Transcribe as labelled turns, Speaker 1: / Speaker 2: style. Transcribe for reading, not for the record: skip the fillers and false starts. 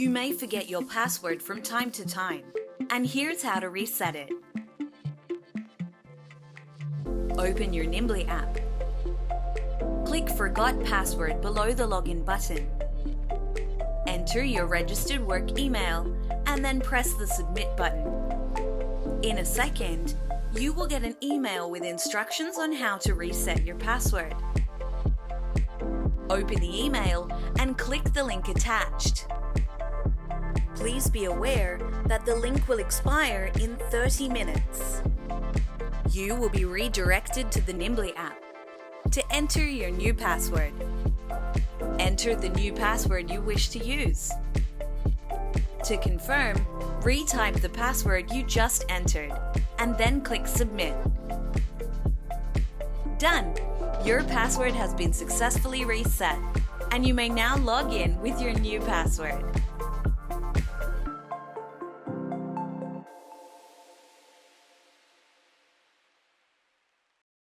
Speaker 1: You may forget your password from time to time, and here's how to reset it. Open your Nimbly app. Click Forgot Password below the login button. Enter your registered work email and then press the Submit button. In a second, you will get an email with instructions on how to reset your password. Open the email and click the link attached. Please be aware that the link will expire in 30 minutes. You will be redirected to the Nimbly app to enter your new password. Enter the new password you wish to use. To confirm, retype the password you just entered and then click Submit. Done! Your password has been successfully reset, and you may now log in with your new password.